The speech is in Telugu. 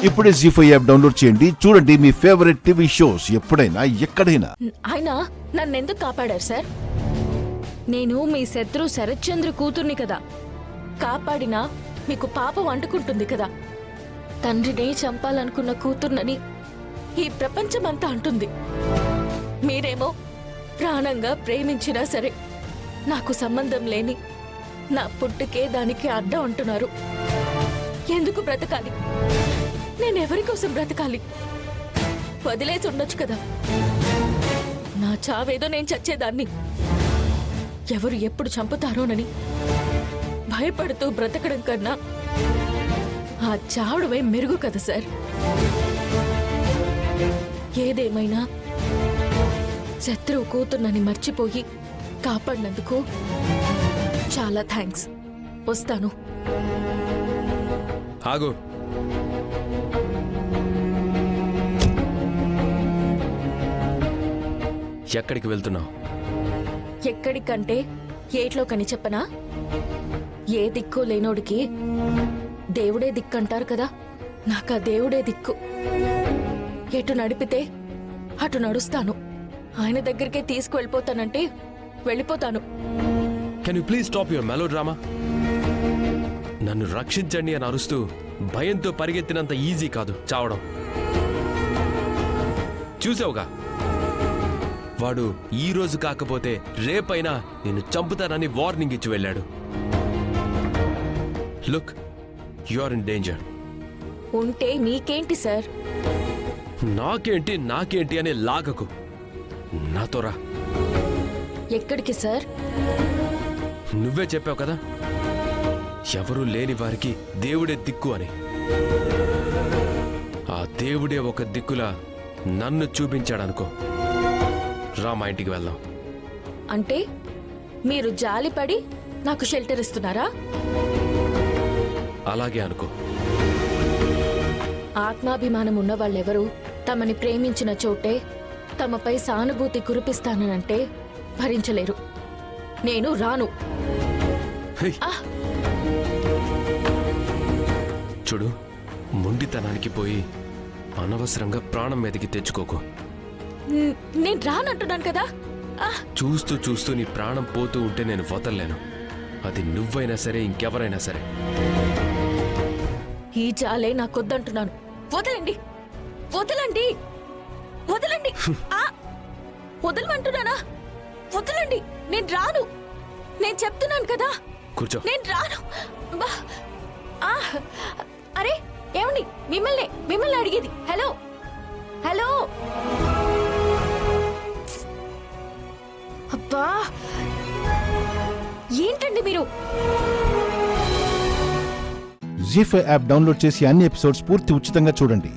ఇప్పుడే జీ5 యాప్ డౌన్లోడ్ చేయండి. చూడండి మీ ఫేవరెట్ టీవీ షోస్ ఎప్పుడైనా ఎక్కడైనా. ఆయన నన్నెందుకు కాపాడారు సార్? నేను మీ శత్రు శరత్చంద్ర కూతుర్ని కదా. కాపాడినా మీకు పాపం అంటుకుంటుంది కదా. తండ్రిని చంపాలనుకున్న కూతుర్నని ఈ ప్రపంచమంతా అంటుంది. మీరేమో ప్రాణంగా ప్రేమించినా సరే నాకు సంబంధం లేని నా పుట్టుకే దానికి అడ్డం అంటున్నారు. ఎందుకు బ్రతకాలి? నేనెవరి కోసం బ్రతకాలి? వదిలేసి ఉండొచ్చు కదా. నా చావేదో నేను చచ్చేదాన్ని. ఎవరు ఎప్పుడు చంపుతారోనని భయపడుతూ బ్రతకడం కన్నా ఆ చావడమే మెరుగు కదా సార్. ఏదేమైనా శత్రువు కూతుర్నని మర్చిపోయి కాపాడినందుకు చాలా థ్యాంక్స్. వస్తాను. ఆగు. ఎక్కడికి వెళ్తున్నావు? ఎక్కడికంటే ఏట్లోకని చెప్పనా? ఏ దిక్కు లేనోడికి దేవుడే దిక్కు అంటారు కదా. నాకా దేవుడే దిక్కు. ఎటు నడిపితే అటు నడుస్తాను. ఆయన దగ్గరికే తీసుకువెళ్ళిపోతానంటే వెళ్ళిపోతాను. Can you please stop your melodrama? నన్ను రక్షించండి అని అరుస్తూ భయంతో పరిగెత్తినంత ఈజీ కాదు చావడం. చూసావుగా, వాడు ఈ రోజు కాకపోతే రేపైనా నిన్ను చంపుతానని వార్నింగ్ ఇచ్చి వెళ్ళాడు. Look, you are in danger. ఉంటే మీకేంటి సార్? నాకేంటి అనే లాగకు. నాతో రా. ఎక్కడికి సార్? నువ్వే చెప్పావు కదా, ఎవరూ లేని వారికి దేవుడే దిక్కు అని. ఆ దేవుడే ఒక దిక్కులా నన్ను చూపించాడనుకో. రా, మా ఇంటికి వెళ్దాం. అంటే మీరు జాలిపడి నాకు షెల్టర్ ఇస్తున్నారా? అలాగే అనుకో. ఆత్మాభిమానం ఉన్న వాళ్ళెవరూ తమని ప్రేమించిన చోటే తమపై సానుభూతి కురిపిస్తానంటే భరించలేరు. నేను రాను. చూడు, మొండితనానికి పోయి అనవసరంగా ప్రాణం మీదకి తెచ్చుకోకు. నేను రానంటున్నాను కదా. చూస్తూ చూస్తూ నీ ప్రాణం పోతూ ఉంటే నేను వదలలేను. అది నువ్వైనా సరే, ఇంకెవరైనా సరే. ఈ జాలే నాకొద్దంటున్నాను. వదలండి, వదలండి, వదలండి. వదలమంటున్నానా? వదలండి. నేను రాను. నేను చెప్తున్నాను కదా. కూర్చో. నేను రాను. అరే ఏమండి, మిమ్మల్ని అడిగేది. Hello hello. అబ్బా, ఏంటండి మీరు? జీ5 యాప్ డౌన్లోడ్ చేసి అన్ని ఎపిసోడ్స్ పూర్తి ఉచితంగా చూడండి.